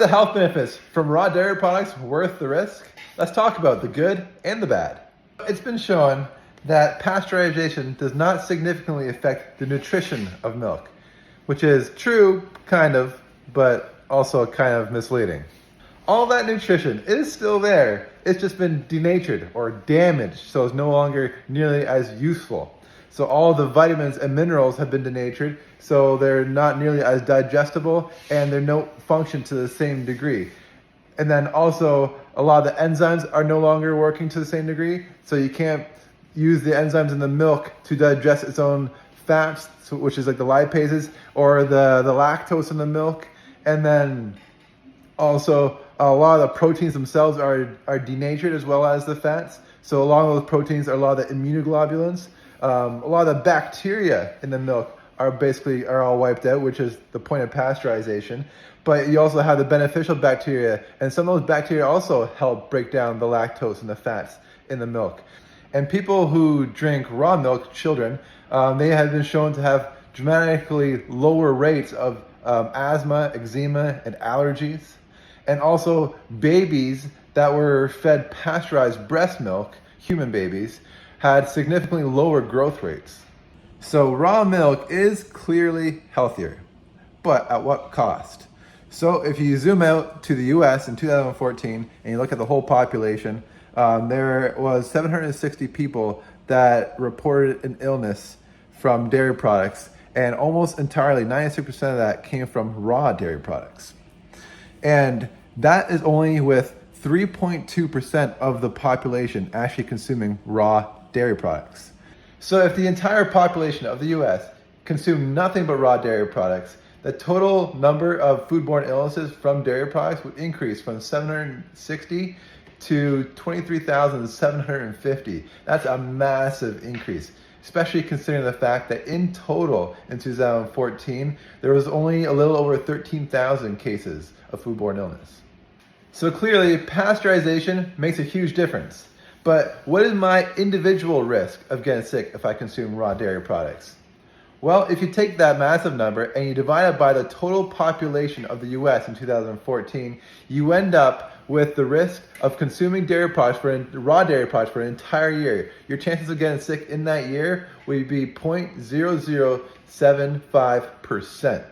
The health benefits from raw dairy products worth the risk? Let's talk about the good and the bad. It's been shown that pasteurization does not significantly affect the nutrition of milk, which is true, kind of, but also kind of misleading. All that nutrition is still there. It's just been denatured or damaged, so it's no longer nearly as useful. So all the vitamins and minerals have been denatured, so they're not nearly as digestible and they don't function to the same degree. And then also a lot of the enzymes are no longer working to the same degree, so you can't use the enzymes in the milk to digest its own fats, which is like the lipases, or the lactose in the milk. And then also a lot of the proteins themselves are denatured as well as the fats. So along with those proteins are a lot of the immunoglobulins. A lot of the bacteria in the milk are all wiped out, which is the point of pasteurization. But you also have the beneficial bacteria, and some of those bacteria also help break down the lactose and the fats in the milk. And people who drink raw milk, children, they have been shown to have dramatically lower rates of asthma, eczema, and allergies. And also babies that were fed pasteurized breast milk, human babies, had significantly lower growth rates. So raw milk is clearly healthier, but at what cost? So if you zoom out to the US in 2014 and you look at the whole population, there was 760 people that reported an illness from dairy products, and almost entirely, 96% of that came from raw dairy products. And that is only with 3.2% of the population actually consuming raw dairy products. So if the entire population of the US consumed nothing but raw dairy products, the total number of foodborne illnesses from dairy products would increase from 760 to 23,750. That's a massive increase, especially considering the fact that in total in 2014, there was only a little over 13,000 cases of foodborne illness. So clearly, pasteurization makes a huge difference. But what is my individual risk of getting sick if I consume raw dairy products? Well, if you take that massive number and you divide it by the total population of the US in 2014, you end up with the risk of consuming raw dairy products for an entire year. Your chances of getting sick in that year would be 0.0075%.